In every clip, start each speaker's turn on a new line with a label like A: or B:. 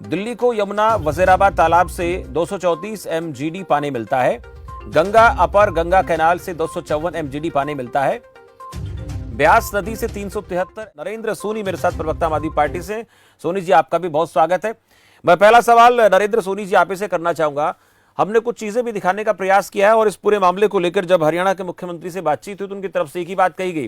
A: दिल्ली को यमुना वजीराबाद तालाब से 234 MGD पानी मिलता है। गंगा अपर गंगा कैनाल से 254 MGD पानी मिलता है। ब्यास नदी से 373। नरेंद्र सोनी मेरे साथ प्रवक्ता आम आदमी पार्टी से। सोनी जी, आपका भी बहुत स्वागत है। मैं पहला सवाल नरेंद्र सोनी जी आप ही से करना चाहूंगा। हमने कुछ चीजें भी दिखाने का प्रयास किया है और इस पूरे मामले को लेकर जब हरियाणा के मुख्यमंत्री से बातचीत हुई तो उनकी तरफ से एक ही बात कही गई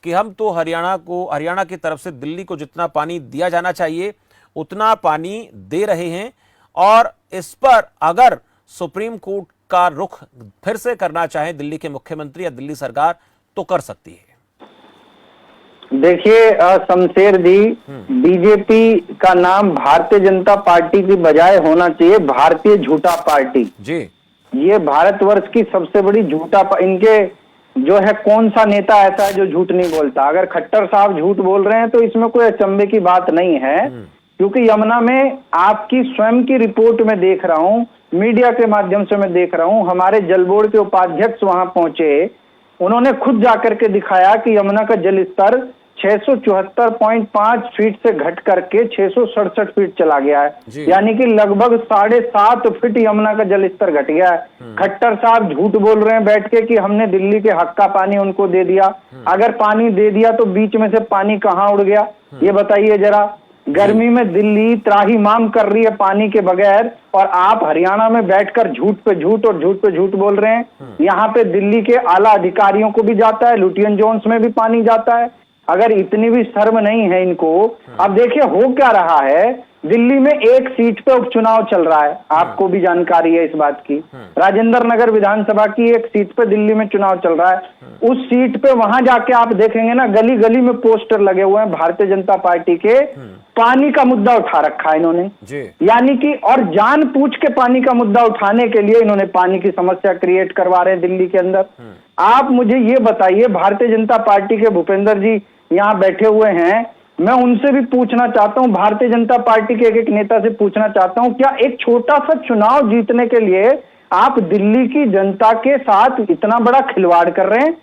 A: कि हम तो हरियाणा की तरफ से दिल्ली को जितना पानी दिया जाना चाहिए उतना पानी दे रहे हैं, और इस पर अगर सुप्रीम कोर्ट का रुख फिर से करना चाहे दिल्ली के मुख्यमंत्री या दिल्ली सरकार तो कर सकती है।
B: देखिए शमशेर जी, बीजेपी का नाम भारतीय जनता पार्टी की बजाय होना चाहिए भारतीय झूठा पार्टी
A: जी।
B: ये भारतवर्ष की सबसे बड़ी झूठा इनके जो है कौन सा नेता ऐसा है जो झूठ नहीं बोलता। अगर खट्टर साहब झूठ बोल रहे हैं तो इसमें कोई अचंभे की बात नहीं है, क्योंकि यमुना में आपकी स्वयं की रिपोर्ट में देख रहा हूं, मीडिया के माध्यम से मैं देख रहा हूं, हमारे जल बोर्ड के उपाध्यक्ष वहां पहुंचे, उन्होंने खुद जाकर के दिखाया कि यमुना का जल स्तर 674.5 फीट से घट करके 667 फीट चला गया है, यानी कि लगभग 7.5 फीट यमुना का जल स्तर घट गया है। खट्टर साहब झूठ बोल रहे हैं बैठ के कि हमने दिल्ली के हक का पानी उनको दे दिया। अगर पानी दे दिया तो बीच में से पानी कहां उड़ गया, ये बताइए जरा। गर्मी में दिल्ली त्राहिमाम कर रही है पानी के बगैर, और आप हरियाणा में बैठकर झूठ पे झूठ और झूठ पे झूठ बोल रहे हैं। यहाँ पे दिल्ली के आला अधिकारियों को भी जाता है, लुटियन जोन्स में भी पानी जाता है। अगर इतनी भी शर्म नहीं है इनको। अब देखिए हो क्या रहा है, दिल्ली में एक सीट पे उपचुनाव चल रहा है, आपको भी जानकारी है इस बात की। राजेंद्र नगर विधानसभा की एक सीट पे दिल्ली में चुनाव चल रहा है। उस सीट पे वहां जाके आप देखेंगे ना, गली गली में पोस्टर लगे हुए हैं भारतीय जनता पार्टी के। पानी का मुद्दा उठा रखा है इन्होंने, यानी कि, और जानबूझ के पानी का मुद्दा उठाने के लिए इन्होंने पानी की समस्या क्रिएट करवा रहे हैं दिल्ली के अंदर। आप मुझे ये बताइए, भारतीय जनता पार्टी के भूपेंद्र जी यहाँ बैठे हुए हैं, मैं उनसे भी पूछना चाहता हूँ, भारतीय जनता पार्टी के एक नेता से पूछना चाहता हूँ, क्या एक छोटा सा चुनाव जीतने के लिए आप दिल्ली की जनता के साथ इतना बड़ा खिलवाड़ कर रहे हैं?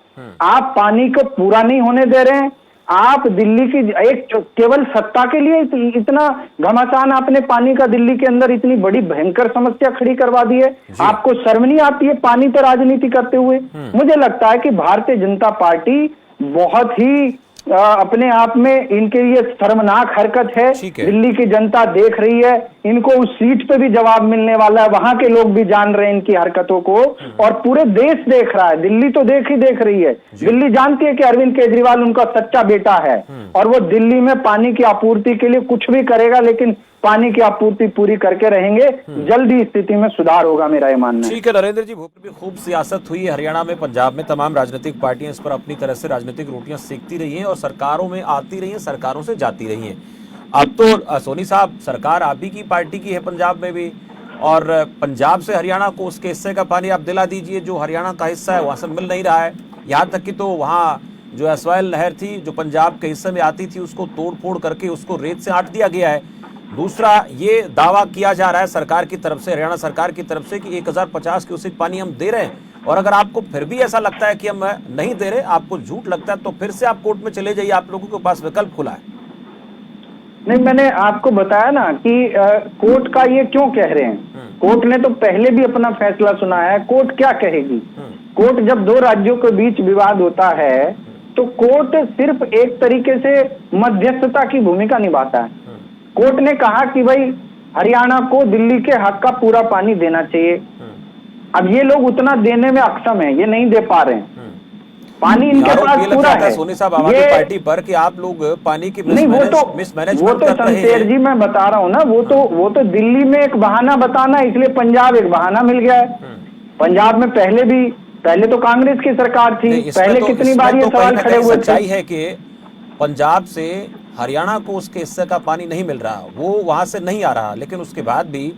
B: आप पानी को पूरा नहीं होने दे रहे हैं। आप दिल्ली की एक केवल सत्ता के लिए इतना घमासान आपने पानी का दिल्ली के अंदर इतनी बड़ी भयंकर समस्या खड़ी करवा दी है। आपको शर्म नहीं आती है पानी पर राजनीति करते हुए? मुझे लगता है कि भारतीय जनता पार्टी बहुत ही अपने आप में इनके लिए शर्मनाक हरकत है। दिल्ली की जनता देख रही है, इनको उस सीट पे भी जवाब मिलने वाला है, वहां के लोग भी जान रहे हैं इनकी हरकतों को, और पूरे देश देख रहा है। दिल्ली तो देख रही है। दिल्ली जानती है कि अरविंद केजरीवाल उनका सच्चा बेटा है, और वो दिल्ली में पानी की आपूर्ति के लिए कुछ भी करेगा, लेकिन पानी की आपूर्ति पूरी करके रहेंगे। जल्दी स्थिति में सुधार होगा, मेरा ये मानना है।
A: ठीक है नरेंद्र जी, भोपाल में खूब सियासत हुई है, हरियाणा में, पंजाब में तमाम राजनीतिक पार्टियां इस पर अपनी तरह से राजनीतिक रोटियां सेकती रही हैं और सरकारों में आती रही हैं, सरकारों से जाती रही हैं। अब तो सोनी साहब, सरकार आप ही की पार्टी की है पंजाब में भी, और पंजाब से हरियाणा को उसके हिस्से का पानी आप दिला दीजिए जो हरियाणा का हिस्सा है, वहां से मिल नहीं रहा है। यहाँ तक कि तो वहाँ जो असवाल नहर थी जो पंजाब के हिस्से में आती थी, उसको तोड़ फोड़ करके उसको रेत से आट दिया गया है। दूसरा, ये दावा किया जा रहा है सरकार की तरफ से, हरियाणा सरकार की तरफ से, कि 1050 क्यूसेक पानी हम दे रहे हैं, और अगर आपको फिर भी ऐसा लगता है कि हम नहीं दे रहे, आपको झूठ लगता है, तो फिर से आप कोर्ट में चले जाइए, आप लोगों के पास विकल्प खुला है।
B: नहीं, मैंने आपको बताया ना कि कोर्ट का ये क्यों कह रहे हैं। कोर्ट ने तो पहले भी अपना फैसला सुनाया है। कोर्ट क्या कहेगी? कोर्ट जब दो राज्यों के बीच विवाद होता है तो कोर्ट सिर्फ एक तरीके से मध्यस्थता की भूमिका निभाता है। कोर्ट ने कहा कि भाई हरियाणा को दिल्ली के हक का पूरा पानी देना चाहिए। अब ये लोग उतना देने में अक्षम है, ये नहीं दे पा रहे हैं। पानी इनके पास पूरा है।
A: सोनी साहब, आम आदमी पार्टी पर कि आप लोग पानी की
B: मिसमैनेजमेंट वो तो शमशेर जी मैं बता रहा हूँ ना, वो तो दिल्ली में एक बहाना बताना, इसलिए पंजाब एक बहाना मिल गया है। पंजाब में पहले तो कांग्रेस की सरकार थी, पहले कितनी बार ये सवाल खड़े हुए थे।
A: सच्चाई है कि पंजाब से हरियाणा को उसके हिस्से का पानी नहीं मिल रहा, वो वहां से नहीं आ रहा, लेकिन उसके बाद भी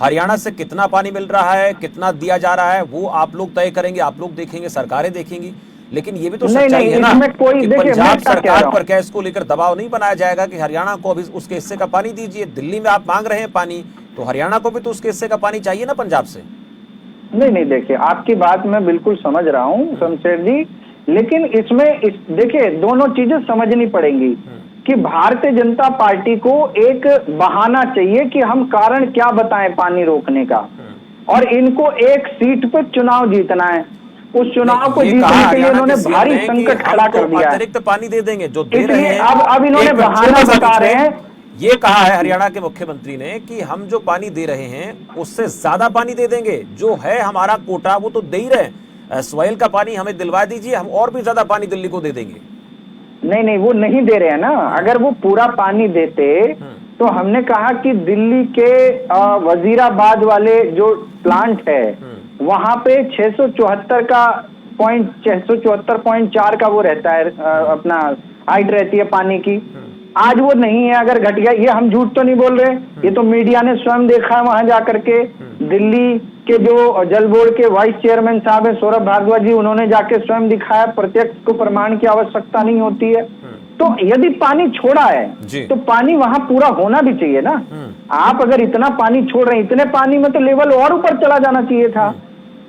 A: हरियाणा से कितना पानी मिल रहा है, कितना दिया जा रहा है, वो आप लोग तय करेंगे, आप लोग देखेंगे, सरकारें देखेंगी। लेकिन ये भी तो सच्चाई है ना कि पंजाब सरकार पर क्या इसको लेकर दबाव नहीं बनाया जाएगा कि हरियाणा को अभी उसके हिस्से का पानी दीजिए। दिल्ली में आप मांग रहे हैं पानी, तो हरियाणा को भी तो उसके हिस्से का पानी चाहिए ना पंजाब से।
B: नहीं, देखिए आपकी बात मैं बिल्कुल समझ रहा हूँ शमशेर जी, लेकिन इसमें देखिए दोनों चीजें समझनी पड़ेंगी कि भारतीय जनता पार्टी को एक बहाना चाहिए कि हम कारण क्या बताएं पानी रोकने का, और इनको एक सीट पे चुनाव जीतना है। उस चुनाव को जीतने के लिए इन्होंने भारी संकट खड़ा कर दिया है।
A: अतिरिक्त पानी दे देंगे जो दे रहे हैं।
B: अब इन्होंने बहाना बता रहे हैं।
A: ये कहा है हरियाणा के मुख्यमंत्री ने कि हम जो पानी दे रहे हैं उससे ज्यादा पानी दे देंगे, जो है हमारा कोटा वो तो दे ही रहे, स्वैल का पानी हमें दिलवा दीजिए, हम और भी ज्यादा पानी दिल्ली को दे देंगे।
B: नहीं, वो नहीं दे रहे हैं ना। अगर वो पूरा पानी देते तो हमने कहा कि दिल्ली के वजीराबाद वाले जो प्लांट है वहां पे 674.4 का वो रहता है, अपना हाइट रहती है पानी की। आज वो नहीं है। अगर घट गया, ये हम झूठ तो नहीं बोल रहे, ये तो मीडिया ने स्वयं देखा है वहां जाकर के। दिल्ली के जो जल बोर्ड के वाइस चेयरमैन साहब है सौरभ भारद्वाज जी, उन्होंने जाके स्वयं दिखाया। प्रत्यक्ष को प्रमाण की आवश्यकता नहीं होती है। तो यदि पानी छोड़ा है तो पानी वहां पूरा होना भी चाहिए ना। आप अगर इतना पानी छोड़ रहे हैं, इतने पानी में तो लेवल और ऊपर चला जाना चाहिए था।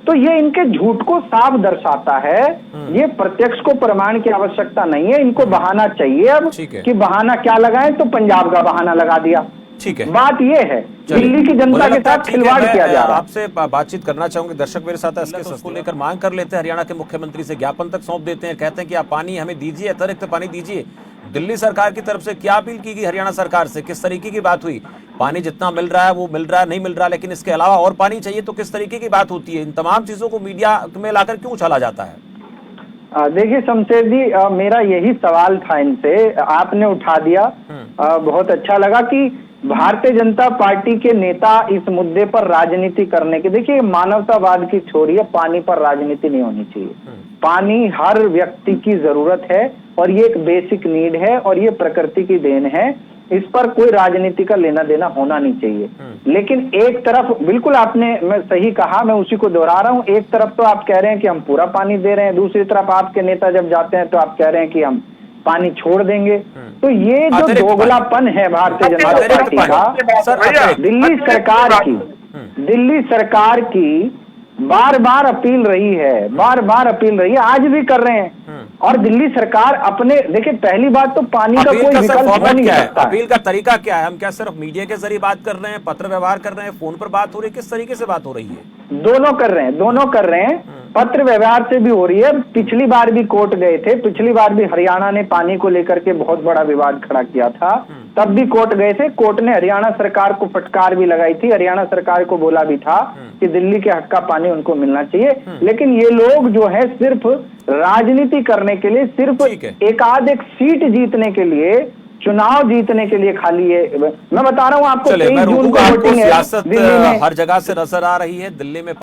B: तो ये इनके झूठ को साफ दर्शाता है। ये प्रत्यक्ष को प्रमाण की आवश्यकता नहीं है, इनको बहाना चाहिए अब कि बहाना क्या लगाएं, तो पंजाब का बहाना लगा दिया।
A: ठीक है,
B: बात ये है दिल्ली की जनता के साथ खिलवाड़ किया जा रहा है।
A: आपसे बातचीत करना चाहूंगे, दर्शक मेरे साथ है, इसको लेकर मांग कर लेते हैं, हरियाणा के मुख्यमंत्री से ज्ञापन तक सौंप देते हैं, कहते हैं कि आप पानी हमें दीजिए, अतिरिक्त पानी दीजिए। दिल्ली सरकार की तरफ से क्या अपील की गई हरियाणा सरकार से, किस तरीके की बात हुई? पानी जितना मिल रहा है वो मिल रहा है, नहीं मिल रहा, लेकिन इसके अलावा और पानी चाहिए, तो किस तरीके की बात होती है? इन तमाम चीजों को मीडिया में लाकर क्यों उछाला जाता है?
B: देखिए शमशेर जी, मेरा यही सवाल था इनसे, आपने उठा दिया। बहुत अच्छा लगा कि भारतीय जनता पार्टी के नेता इस मुद्दे पर राजनीति करने के, देखिए मानवतावाद की छोड़िए, पानी पर राजनीति नहीं होनी चाहिए। पानी हर व्यक्ति की जरूरत है और ये एक बेसिक नीड है और ये प्रकृति की देन है। इस पर कोई राजनीति का लेना देना होना नहीं चाहिए। लेकिन एक तरफ बिल्कुल आपने मैं सही कहा, मैं उसी को दोहरा रहा हूं। एक तरफ तो आप कह रहे हैं कि हम पूरा पानी दे रहे हैं, दूसरी तरफ आपके नेता जब जाते हैं तो आप कह रहे हैं कि हम पानी छोड़ देंगे। तो ये जो दोगलापन है भारतीय जनता पार्टी का, दिल्ली सरकार की बार बार अपील रही है, बार बार अपील रही है, आज भी कर रहे हैं। और दिल्ली सरकार अपने, देखिए पहली बात तो पानी का कोई विकल्प हो नहीं सकता।
A: अपील का तरीका क्या है? हम क्या सिर्फ मीडिया के जरिए बात कर रहे हैं, पत्र व्यवहार कर रहे हैं, फोन पर बात हो रही है, किस तरीके से बात हो रही है?
B: दोनों कर रहे हैं। पत्र व्यवहार से भी हो रही है। पिछली बार भी कोर्ट गए थे, पिछली बार भी हरियाणा ने पानी को लेकर के बहुत बड़ा विवाद खड़ा किया था, तब भी कोर्ट गए थे। कोर्ट ने हरियाणा सरकार को फटकार भी लगाई थी, हरियाणा सरकार को बोला भी था कि दिल्ली के हक का पानी उनको मिलना चाहिए। लेकिन ये लोग जो है सिर्फ राजनीति करने के लिए, सिर्फ एक सीट जीतने के लिए, चुनाव जीतने के लिए खाली है। मैं बता रहा हूं आपको, 23 जून को वोटिंग है
A: सियासत हर जगह से नजर आ रही है। दिल्ली में